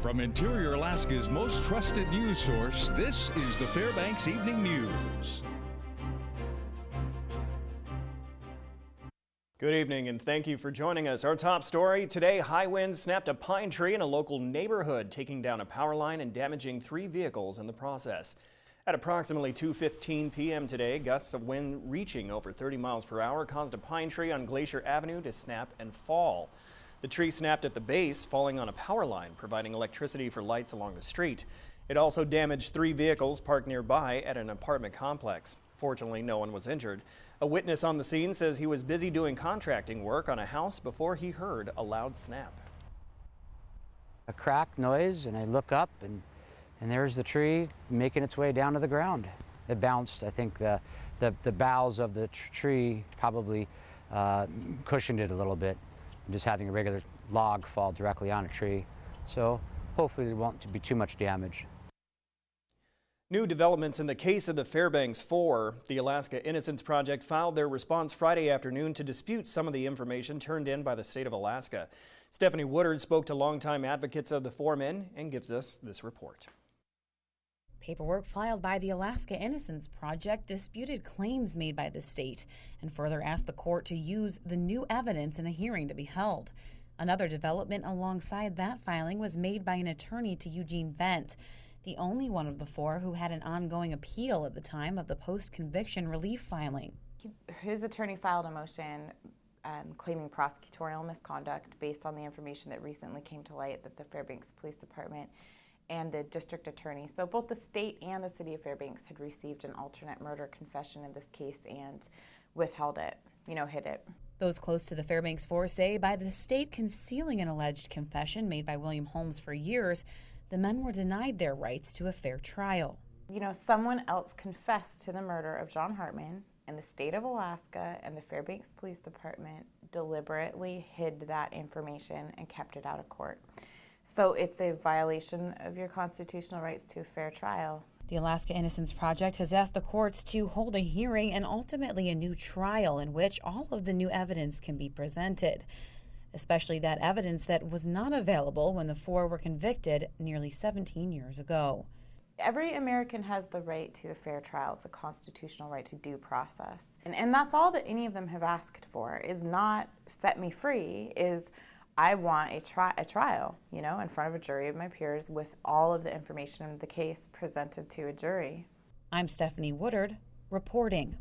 From Interior Alaska's most trusted news source, this is the Fairbanks Evening News. Good evening and thank you for joining us. Our top story today, high winds snapped a pine tree in a local neighborhood, taking down a power line and damaging 3 vehicles in the process. At approximately 2:15 p.m. today, gusts of wind reaching over 30 miles per hour caused a pine tree on Glacier Avenue to snap and fall. The tree snapped at the base, falling on a power line, providing electricity for lights along the street. It also damaged 3 vehicles parked nearby at an apartment complex. Fortunately, no one was injured. A witness on the scene says he was busy doing contracting work on a house before he heard a loud snap. A crack noise, and I look up, and there's the tree making its way down to the ground. It bounced. I think the boughs of the tree probably cushioned it a little bit. Just having a regular log fall directly on a tree. So hopefully there won't be too much damage. New developments in the case of the Fairbanks 4. The Alaska Innocence Project filed their response Friday afternoon to dispute some of the information turned in by the state of Alaska. Stephanie Woodard spoke to longtime advocates of the 4 men and gives us this report. Paperwork filed by the Alaska Innocence Project disputed claims made by the state and further asked the court to use the new evidence in a hearing to be held. Another development alongside that filing was made by an attorney to Eugene Vent, the only one of the 4 who had an ongoing appeal at the time of the post-conviction relief filing. His attorney filed a motion claiming prosecutorial misconduct based on the information that recently came to light that the Fairbanks Police Department and the district attorney, so both the state and the city of Fairbanks, had received an alternate murder confession in this case and withheld it, hid it. Those close to the Fairbanks 4 say by the state concealing an alleged confession made by William Holmes for years, the men were denied their rights to a fair trial. Someone else confessed to the murder of John Hartman, and the state of Alaska and the Fairbanks Police Department deliberately hid that information and kept it out of court. So it's a violation of your constitutional rights to a fair trial. The Alaska Innocence Project has asked the courts to hold a hearing and ultimately a new trial in which all of the new evidence can be presented, especially that evidence that was not available when the 4 were convicted nearly 17 years ago. Every American has the right to a fair trial. It's a constitutional right to due process. And that's all that any of them have asked for, is not set me free, is I want a trial, in front of a jury of my peers with all of the information in the case presented to a jury. I'm Stephanie Woodard, reporting.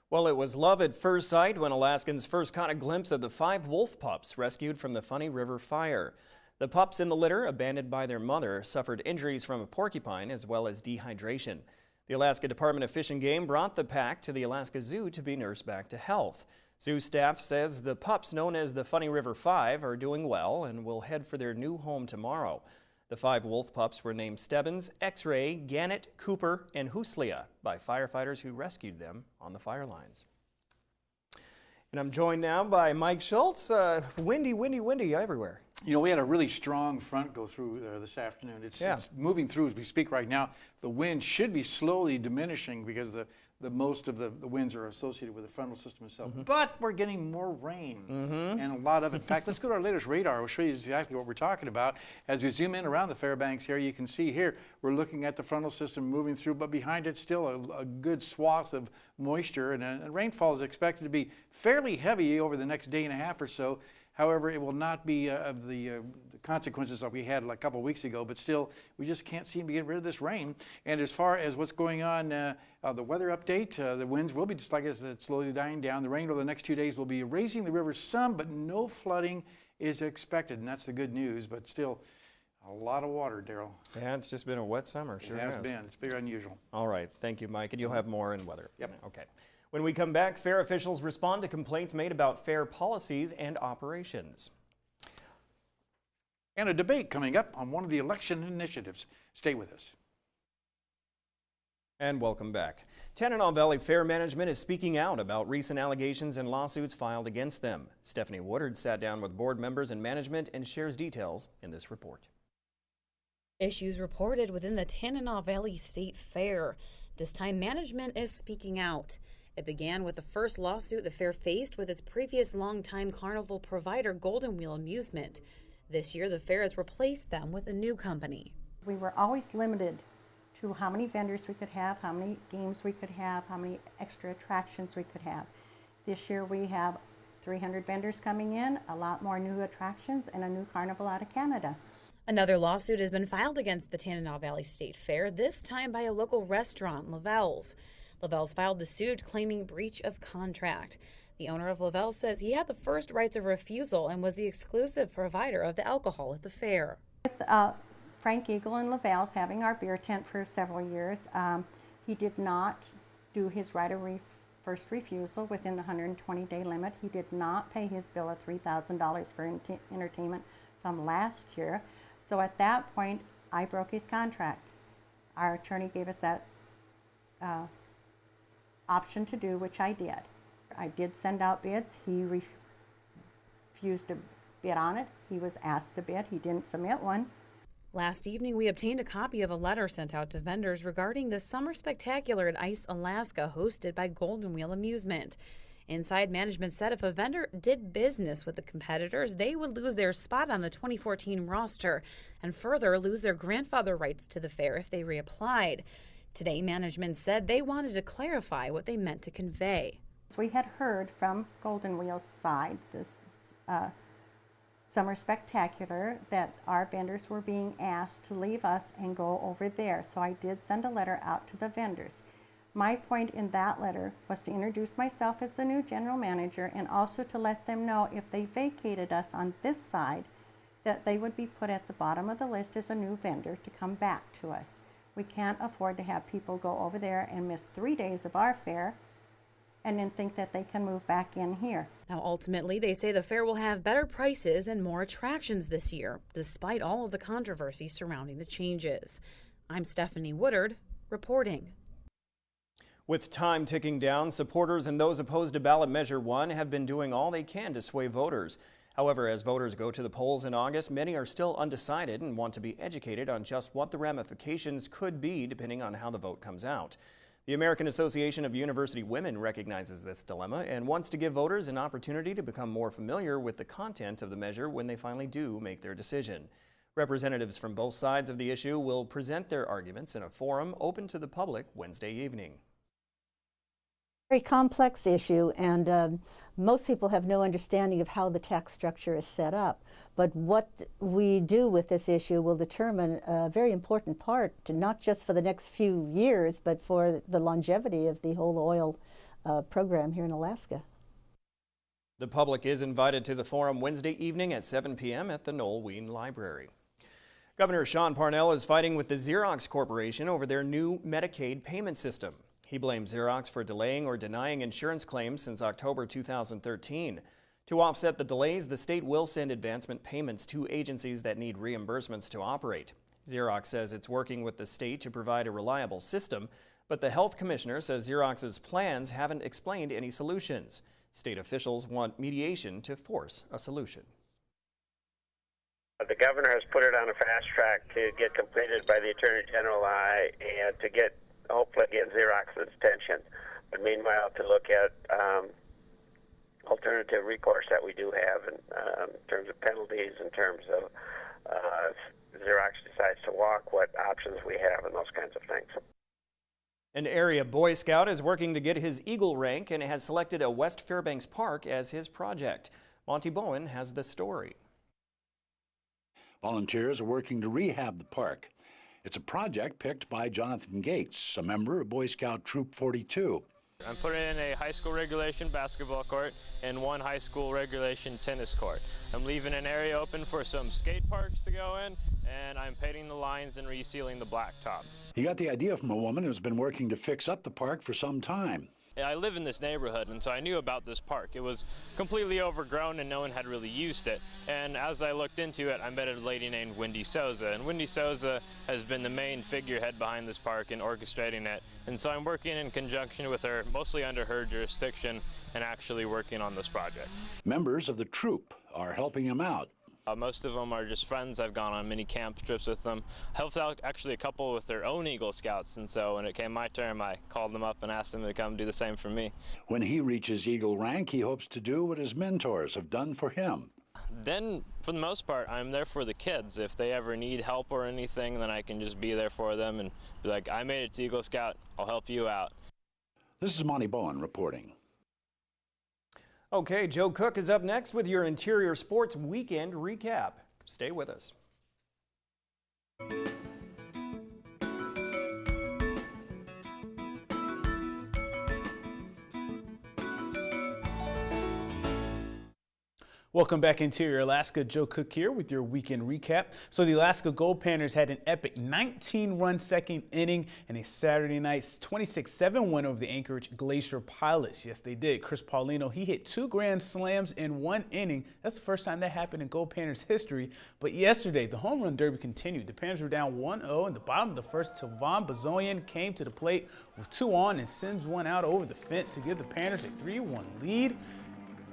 Well, it was love at first sight when Alaskans first caught a glimpse of the 5 wolf pups rescued from the Funny River fire. The pups in the litter, abandoned by their mother, suffered injuries from a porcupine as well as dehydration. The Alaska Department of Fish and Game brought the pack to the Alaska Zoo to be nursed back to health. Zoo staff says the pups, known as the Funny River 5, are doing well and will head for their new home tomorrow. The 5 wolf pups were named Stebbins, X-Ray, Gannett, Cooper, and Huslia by firefighters who rescued them on the fire lines. And I'm joined now by Mike Schultz. Windy everywhere. We had a really strong front go through this afternoon. It's moving through as we speak right now. The wind should be slowly diminishing because the most of the winds are associated with the frontal system itself. But we're getting more rain and a lot of it. In fact, let's go to our latest radar. We'll show you exactly what we're talking about. As we zoom in around the Fairbanks here, you can see here we're looking at the frontal system moving through, but behind it still a good swath of moisture, and rainfall is expected to be fairly heavy over the next day and a half or so. However, it will not be of the consequences that we had a couple weeks ago, but still, we just can't seem to get rid of this rain. And as far as what's going on, the weather update, the winds will be just like it's slowly dying down. The rain over the next 2 days will be raising the river some, but no flooding is expected, and that's the good news, but still a lot of water, Daryl. Yeah, it's just been a wet summer. Sure it has been. It's been unusual. All right. Thank you, Mike. And you'll have more in weather. Yep. Okay. When we come back, fair officials respond to complaints made about fair policies and operations. And a debate coming up on one of the election initiatives. Stay with us. And welcome back. Tanana Valley Fair Management is speaking out about recent allegations and lawsuits filed against them. Stephanie Woodard sat down with board members and management and shares details in this report. Issues reported within the Tanana Valley State Fair. This time, management is speaking out. It began with the first lawsuit the fair faced with its previous longtime carnival provider, Golden Wheel Amusement. This year, the fair has replaced them with a new company. We were always limited to how many vendors we could have, how many games we could have, how many extra attractions we could have. This year we have 300 vendors coming in, a lot more new attractions, and a new carnival out of Canada. Another lawsuit has been filed against the Tanana Valley State Fair, this time by a local restaurant, Lavelle's. Lavelle's filed the suit claiming breach of contract. The owner of Lavelle says he had the first rights of refusal and was the exclusive provider of the alcohol at the fair. With Frank Eagle and Lavelle's having our beer tent for several years, he did not do his right of first refusal within the 120-day limit. He did not pay his bill of $3,000 for entertainment from last year. So at that point, I broke his contract. Our attorney gave us that option to do, which I did. I did send out bids. He refused to bid on it. He was asked to bid. He didn't submit one. Last evening, we obtained a copy of a letter sent out to vendors regarding the Summer Spectacular at Ice Alaska hosted by Golden Wheel Amusement. Inside, management said if a vendor did business with the competitors, they would lose their spot on the 2014 roster and further lose their grandfather rights to the fair if they reapplied. Today, management said they wanted to clarify what they meant to convey. We had heard from Golden Wheel's side, this Summer Spectacular, that our vendors were being asked to leave us and go over there. So I did send a letter out to the vendors. My point in that letter was to introduce myself as the new general manager and also to let them know if they vacated us on this side, that they would be put at the bottom of the list as a new vendor to come back to us. We can't afford to have people go over there and miss 3 days of our fair and then think that they can move back in here. Now, ultimately, they say the fair will have better prices and more attractions this year, despite all of the controversy surrounding the changes. I'm Stephanie Woodard, reporting. With time ticking down, supporters and those opposed to ballot measure 1 have been doing all they can to sway voters. However, as voters go to the polls in August, many are still undecided and want to be educated on just what the ramifications could be depending on how the vote comes out. The American Association of University Women recognizes this dilemma and wants to give voters an opportunity to become more familiar with the content of the measure when they finally do make their decision. Representatives from both sides of the issue will present their arguments in a forum open to the public Wednesday evening. Very complex issue, and most people have no understanding of how the tax structure is set up. But what we do with this issue will determine a very important part, not just for the next few years, but for the longevity of the whole oil program here in Alaska. The public is invited to the forum Wednesday evening at 7 p.m. at the Noel Wien Library. Governor Sean Parnell is fighting with the Xerox Corporation over their new Medicaid payment system. He blames Xerox for delaying or denying insurance claims since October 2013. To offset the delays, the state will send advancement payments to agencies that need reimbursements to operate. Xerox says it's working with the state to provide a reliable system, but the health commissioner says Xerox's plans haven't explained any solutions. State officials want mediation to force a solution. The governor has put it on a fast track to get completed by the Attorney General and to hopefully get Xerox's attention. But meanwhile, to look at alternative recourse that we do have in terms of penalties, in terms of if Xerox decides to walk, what options we have, and those kinds of things. An area Boy Scout is working to get his Eagle rank and has selected a West Fairbanks park as his project. Monty Bowen has the story. Volunteers are working to rehab the park. It's a project picked by Jonathan Gates, a member of Boy Scout Troop 42. I'm putting in a high school regulation basketball court and one high school regulation tennis court. I'm leaving an area open for some skate parks to go in, and I'm painting the lines and resealing the blacktop. He got the idea from a woman who's been working to fix up the park for some time. I live in this neighborhood, and so I knew about this park. It was completely overgrown and no one had really used it. And as I looked into it, I met a lady named Wendy Souza. And Wendy Souza has been the main figurehead behind this park and orchestrating it. And so I'm working in conjunction with her, mostly under her jurisdiction, and actually working on this project. Members of the troop are helping him out. Most of them are just friends. I've gone on mini camp trips with them. I helped out actually a couple with their own Eagle Scouts, and so when it came my turn, I called them up and asked them to come do the same for me. When he reaches Eagle rank, he hopes to do what his mentors have done for him. then for the most part, I'm there for the kids. If they ever need help or anything, then I can just be there for them and be like, I made it to Eagle Scout, I'll help you out. This is Monty Bowen reporting. Okay, Joe Cook is up next with your Interior Sports Weekend recap. Stay with us. Welcome back, Interior Alaska. Joe Cook here with your weekend recap. So the Alaska Gold Panthers had an epic 19-run second inning in a Saturday night 26-7 win over the Anchorage Glacier Pilots. Yes, they did. Chris Paulino, he hit 2 grand slams in 1 inning. That's the first time that happened in Gold Panthers history. But yesterday, the home run derby continued. The Panthers were down 1-0 in the bottom of the first till Von Bazoyan came to the plate with 2 on and sends one out over the fence to give the Panthers a 3-1 lead.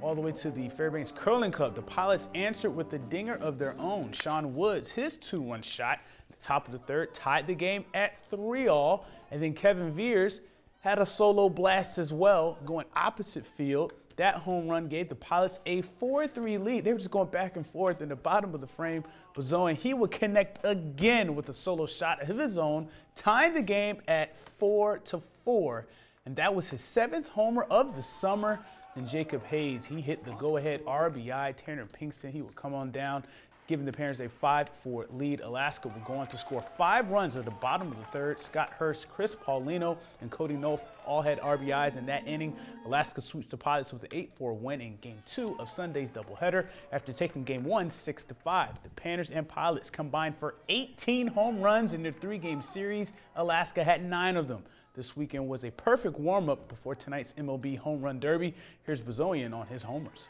All the way to the Fairbanks Curling Club, the Pilots answered with a dinger of their own. Sean Woods, his 2-1 shot at the top of the third, tied the game at 3-all. And then Kevin Veers had a solo blast as well, going opposite field. That home run gave the Pilots a 4-3 lead. They were just going back and forth in the bottom of the frame. Bazoyan, he would connect again with a solo shot of his own, tying the game at 4-4. And that was his 7th homer of the summer. And Jacob Hayes, he hit the go-ahead RBI. Tanner Pinkston, he would come on down, giving the Panthers a 5-4 lead. Alaska will go on to score 5 runs at the bottom of the third. Scott Hurst, Chris Paulino, and Cody Noth all had RBIs in that inning. Alaska sweeps the Pilots with an 8-4 win in Game 2 of Sunday's doubleheader after taking Game 1 6-5. The Panthers and Pilots combined for 18 home runs in their 3-game series. Alaska had 9 of them. This weekend was a perfect warm-up before tonight's MLB Home Run Derby. Here's Bazoyan on his homers.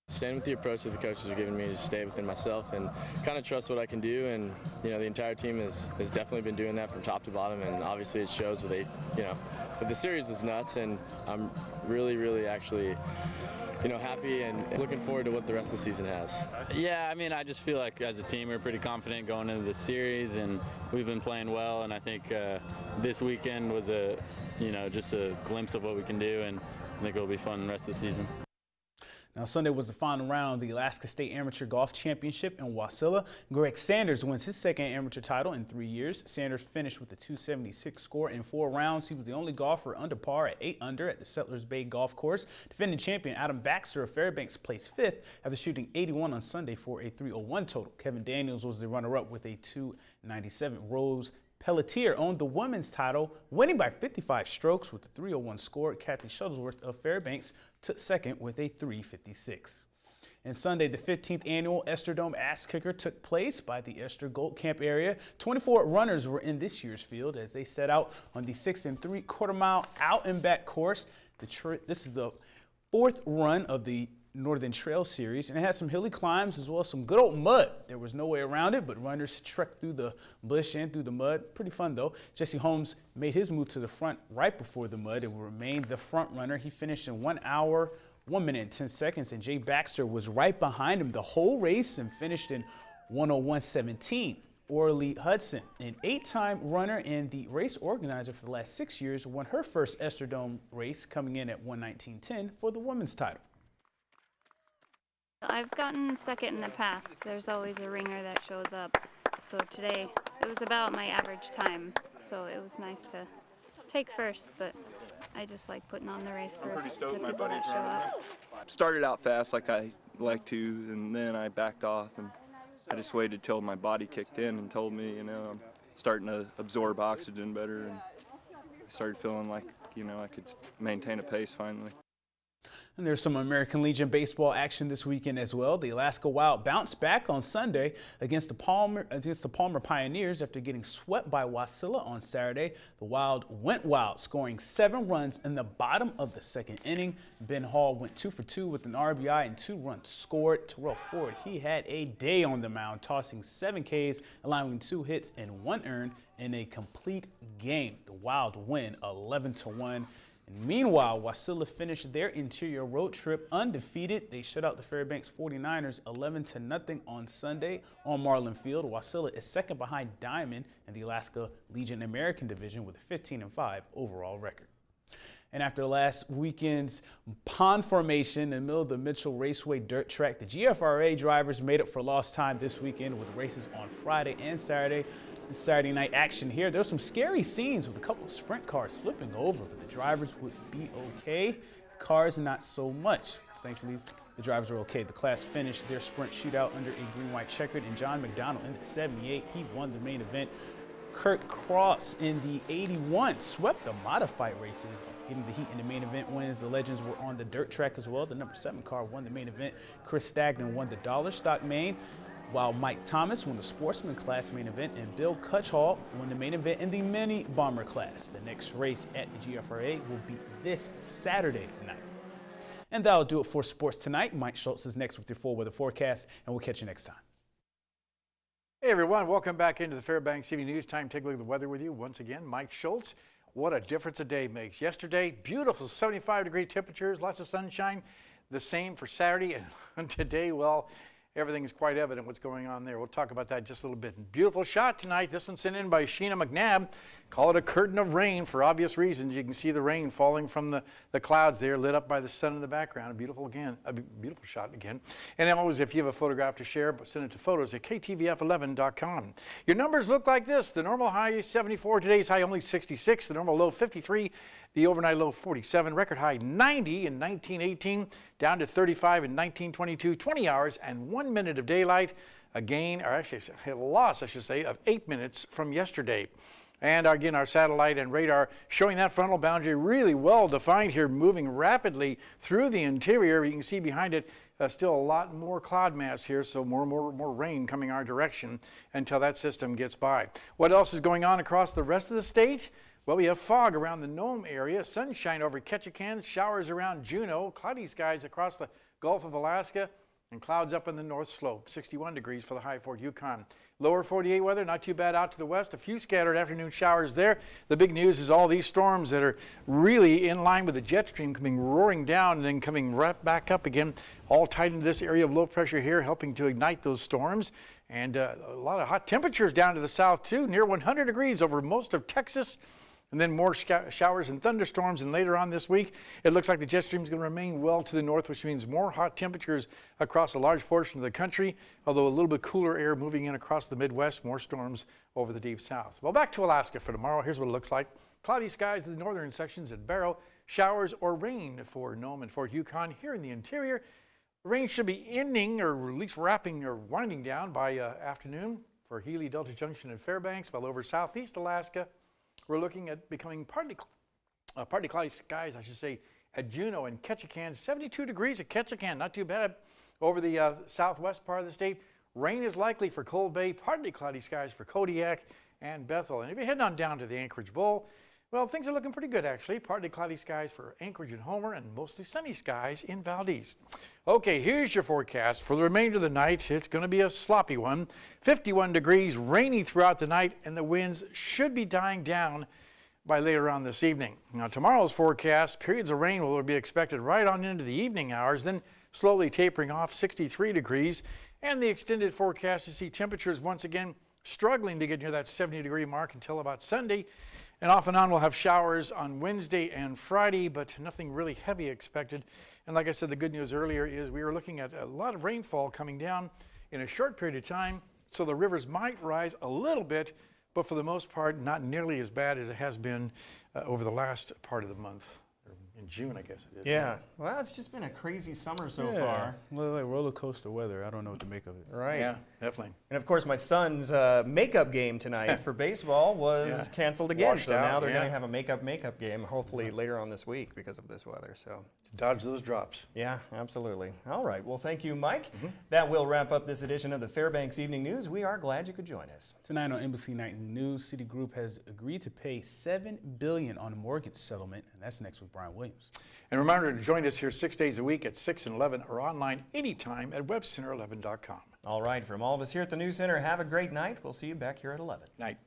Staying with the approach that the coaches are giving me to stay within myself and kind of trust what I can do. And, you know, the entire team has definitely been doing that from top to bottom. And obviously it shows with but the series was nuts. And I'm really actually, happy and looking forward to what the rest of the season has. Yeah, I mean, I just feel like as a team we're pretty confident going into the series, and we've been playing well. And I think this weekend was just a glimpse of what we can do, and I think it'll be fun the rest of the season. Now, Sunday was the final round of the Alaska State Amateur Golf Championship in Wasilla. Greg Sanders wins his 2nd amateur title in 3 years. Sanders finished with a 276 score in 4 rounds. He was the only golfer under par at 8 under at the Settlers Bay Golf Course. Defending champion Adam Baxter of Fairbanks placed 5th after shooting 81 on Sunday for a 301 total. Kevin Daniels was the runner-up with a 297. Rose Pelletier owned the women's title, winning by 55 strokes with a 301 score. Kathy Shuttlesworth of Fairbanks took 2nd with a 356. And Sunday, the 15th annual Esther-Dome Ass Kicker took place by the Esther Gold Camp area. 24 runners were in this year's field as they set out on the 6 3/4 mile out and back course. This is the 4th run of the Northern Trail Series, and it had some hilly climbs as well as some good old mud. There was no way around it, but runners trekked through the bush and through the mud. Pretty fun, though. Jesse Holmes made his move to the front right before the mud and remained the front runner. He finished in 1 hour, 1 minute and 10 seconds, and Jay Baxter was right behind him the whole race and finished in 1:01:17. Orly Hudson, an 8-time runner and the race organizer for the last 6 years, won her first Esther Dome race, coming in at 1:19:10 for the women's title. I've gotten 2nd in the past. There's always a ringer that shows up. So today it was about my average time. So it was nice to take 1st, but I just like putting on the race for the people that show up. Started out fast like I like to, and then I backed off, and I just waited till my body kicked in and told me, I'm starting to absorb oxygen better, and I started feeling like, I could maintain a pace finally. And there's some American Legion baseball action this weekend as well. The Alaska Wild bounced back on Sunday against the Palmer Pioneers after getting swept by Wasilla on Saturday. The Wild went wild, scoring 7 runs in the bottom of the 2nd inning. Ben Hall went 2 for 2 with an RBI and 2 runs scored. Terrell Ford, he had a day on the mound, tossing 7 Ks, allowing 2 hits and 1 earned in a complete game. The Wild win 11-1. And meanwhile, Wasilla finished their interior road trip undefeated. They shut out the Fairbanks 49ers 11-0 on Sunday on Marlin Field. Wasilla is 2nd behind Diamond in the Alaska Legion American Division with a 15-5 overall record. And after last weekend's pond formation in the middle of the Mitchell Raceway dirt track, the GFRA drivers made up for lost time this weekend with races on Friday and Saturday. And Saturday night action here. There were some scary scenes with a couple of sprint cars flipping over, but the drivers would be okay. The cars not so much. Thankfully, the drivers were okay. The class finished their sprint shootout under a green-white checkered, and John McDonald in the 78, he won the main event. Kurt Cross in the 81 swept the modified races, getting the heat in the main event wins. The legends were on the dirt track as well. The number 7 car won the main event. Chris Stagnan won the dollar stock main, while Mike Thomas won the sportsman class main event, and Bill Cutchall won the main event in the mini bomber class. The next race at the GFRA will be this Saturday night. And that'll do it for sports tonight. Mike Schultz is next with your full weather forecast, and we'll catch you next time. Hey everyone, welcome back into the Fairbanks Evening News. Time to take a look at the weather with you once again. Mike Schultz. What a difference a day makes. Yesterday, beautiful 75-degree temperatures, lots of sunshine. The same for Saturday, and today, well, everything is quite evident what's going on there. We'll talk about that in just a little bit. Beautiful shot tonight. This one's sent in by Sheena McNabb. Call it a curtain of rain for obvious reasons. You can see the rain falling from the clouds there, lit up by the sun in the background. A beautiful shot again. And always, if you have a photograph to share, send it to photos at ktvf11.com. Your numbers look like this. The normal high is 74. Today's high only 66. The normal low 53. The overnight low 47. Record high 90 in 1918. Down to 35 in 1922. 20 hours and 1 minute of daylight. A gain, or actually a loss, I should say, of 8 minutes from yesterday. And again, our satellite and radar showing that frontal boundary really well defined here, moving rapidly through the interior. You can see behind it still a lot more cloud mass here, so more rain coming our direction until that system gets by. What else is going on across the rest of the state? Well, we have fog around the Nome area, sunshine over Ketchikan, showers around Juneau, cloudy skies across the Gulf of Alaska, and clouds up in the North Slope, 61 degrees for the high Fort Yukon. Lower 48 weather, not too bad out to the west. A few scattered afternoon showers there. The big news is all these storms that are really in line with the jet stream coming roaring down and then coming right back up again, all tied into this area of low pressure here, helping to ignite those storms. And a lot of hot temperatures down to the south too, near 100 degrees over most of Texas. And then more showers and thunderstorms, and later on this week, it looks like the jet stream is going to remain well to the north, which means more hot temperatures across a large portion of the country, although a little bit cooler air moving in across the Midwest, more storms over the deep south. Well, back to Alaska for tomorrow. Here's what it looks like. Cloudy skies in the northern sections at Barrow, showers or rain for Nome and Fort Yukon. Here in the interior, the rain should be ending or at least wrapping or winding down by afternoon for Healy, Delta Junction, and Fairbanks, while over southeast Alaska, we're looking at becoming partly cloudy skies, I should say, at Juneau and Ketchikan. 72 degrees at Ketchikan, not too bad. Over the southwest part of the state, rain is likely for Cold Bay, partly cloudy skies for Kodiak and Bethel. And if you're heading on down to the Anchorage Bowl, well, things are looking pretty good, actually. Partly cloudy skies for Anchorage and Homer, and mostly sunny skies in Valdez. Okay, here's your forecast for the remainder of the night. It's going to be a sloppy one. 51 degrees, rainy throughout the night, and the winds should be dying down by later on this evening. Now, tomorrow's forecast, periods of rain will be expected right on into the evening hours, then slowly tapering off, 63 degrees. And the extended forecast, you see temperatures once again struggling to get near that 70-degree mark until about Sunday. And off and on, we'll have showers on Wednesday and Friday, but nothing really heavy expected. And like I said, the good news earlier is we were looking at a lot of rainfall coming down in a short period of time, so the rivers might rise a little bit, but for the most part, not nearly as bad as it has been over the last part of the month. In June, I guess it is. Yeah. Well, it's just been a crazy summer so far. Well, like roller coaster weather. I don't know what to make of it. Right. Yeah, definitely. And of course, my son's makeup game tonight for baseball was canceled again. Washed so out, now they're going to have a makeup game, hopefully later on this week because of this weather. So dodge those drops. Yeah, absolutely. All right. Well, thank you, Mike. That will wrap up this edition of the Fairbanks Evening News. We are glad you could join us. Tonight on Embassy Nightly News, Citigroup has agreed to pay $7 billion on a mortgage settlement, and that's next with Brian Williams. And remember to join us here 6 days a week at 6 and 11 or online anytime at webcenter11.com. All right. From all of us here at the News Center, have a great night. We'll see you back here at 11. Night.